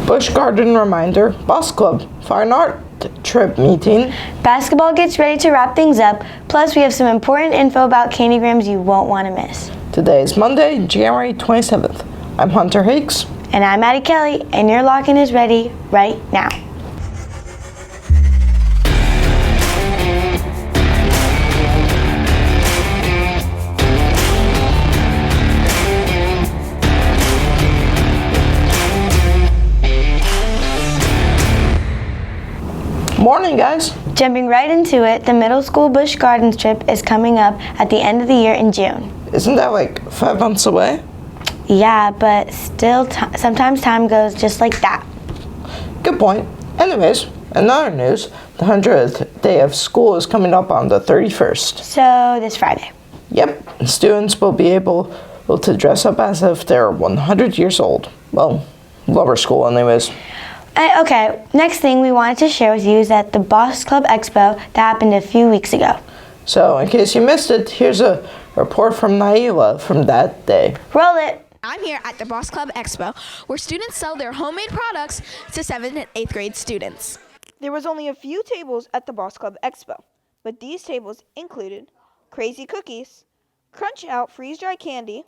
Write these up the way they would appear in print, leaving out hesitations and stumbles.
Busch Garden reminder, Boss Club, Fine Art Trip meeting. Basketball gets ready to wrap things up, plus we have some important info about candygrams you won't want to miss. Today is Monday, January 27th. I'm Hunter Hakes. And I'm Addie Kelly, and your lock-in is ready right now. Morning, guys. Jumping right into it, the middle school Busch Gardens trip is coming up at the end of the year in June. Isn't that like 5 months away? Yeah, but still, sometimes time goes just like that. Good point. Anyways, in other news, the 100th day of school is coming up on the 31st. So, this Friday. Yep, students will be able to dress up as if they're 100 years old. Well, lower school anyways. Okay, next thing we wanted to share with you is at the Boss Club Expo that happened a few weeks ago. So, in case you missed it, here's a report from Naila from that day. Roll it! I'm here at the Boss Club Expo, where students sell their homemade products to 7th and 8th grade students. There was only a few tables at the Boss Club Expo, but these tables included crazy cookies, crunch out freeze-dried candy,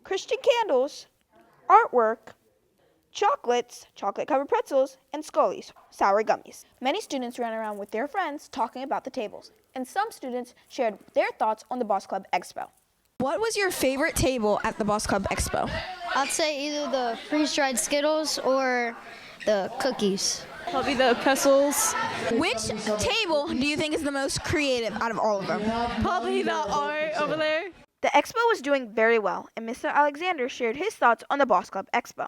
Christian candles, artwork, chocolates, chocolate-covered pretzels, and Scully's sour gummies. Many students ran around with their friends talking about the tables, and some students shared their thoughts on the Boss Club Expo. What was your favorite table at the Boss Club Expo? I'd say either the freeze-dried Skittles or the cookies. Probably the pretzels. Which table do you think is the most creative out of all of them? Probably the art over there. The expo was doing very well, and Mr. Alexander shared his thoughts on the Boss Club Expo.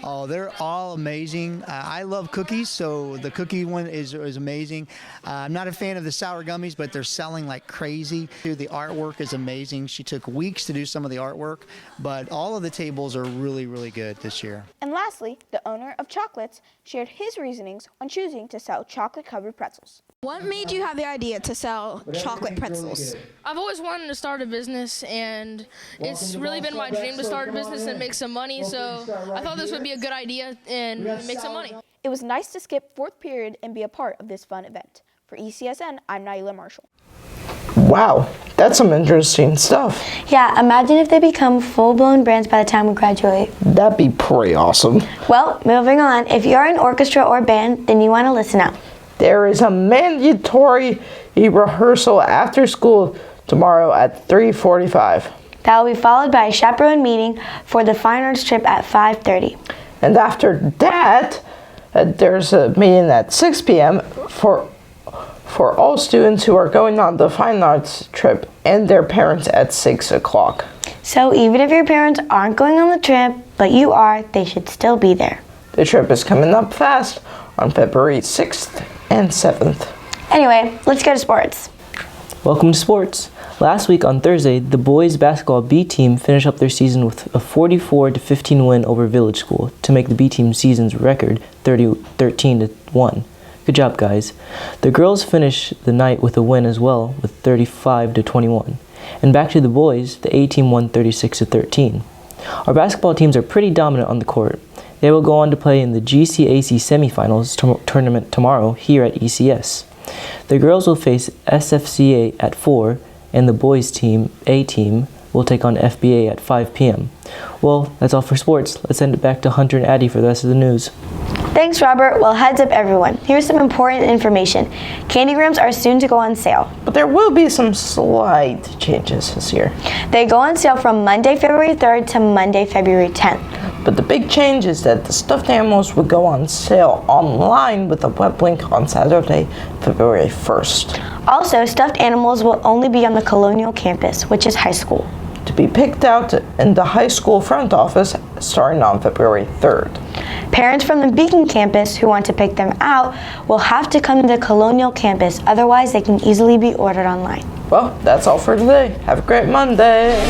Oh, they're all amazing. I love cookies, so the cookie one is amazing. I'm not a fan of the sour gummies, but they're selling like crazy. The artwork is amazing. She took weeks to do some of the artwork, but all of the tables are really, really good this year. And lastly, the owner of Chocolates shared his reasonings on choosing to sell chocolate-covered pretzels. What made you have the idea to sell chocolate pretzels? I've always wanted to start a business, and it's really been my dream to start a business and make some money, so I thought this would be a good idea and make some money. It was nice to skip fourth period and be a part of this fun event. For ECSN, I'm Naila Marshall. Wow, that's some interesting stuff. Yeah, imagine if they become full-blown brands by the time we graduate. That'd be pretty awesome. Well, moving on, if you're an orchestra or band, then you want to listen up. There is a mandatory rehearsal after school tomorrow at 3:45. That will be followed by a chaperone meeting for the Fine Arts trip at 5:30. And after that, there's a meeting at 6 p.m. for all students who are going on the Fine Arts trip and their parents at 6 o'clock. So even if your parents aren't going on the trip, but you are, they should still be there. The trip is coming up fast on February 6th and 7th. Anyway, let's go to sports. Welcome to sports. Last week on Thursday, the boys basketball B team finished up their season with a 44-15 win over Village School to make the B team season's record 13-1. Good job, guys. The girls finished the night with a win as well with 35-21. And back to the boys, the A team won 36-13. Our basketball teams are pretty dominant on the court. They will go on to play in the GCAC semifinals tournament tomorrow here at ECS. The girls will face SFCA at 4, and the boys team, A team, will take on FBA at 5 p.m. Well, that's all for sports. Let's send it back to Hunter and Addie for the rest of the news. Thanks, Robert. Well, heads up, everyone. Here's some important information. Candygrams are soon to go on sale. But there will be some slight changes this year. They go on sale from Monday, February 3rd to Monday, February 10th. But the big change is that the stuffed animals will go on sale online with a web link on Saturday, February 1st. Also, stuffed animals will only be on the Colonial campus, which is high school. To be picked out in the high school front office starting on February 3rd. Parents from the Beacon campus who want to pick them out will have to come to the Colonial campus, otherwise they can easily be ordered online. Well, that's all for today. Have a great Monday.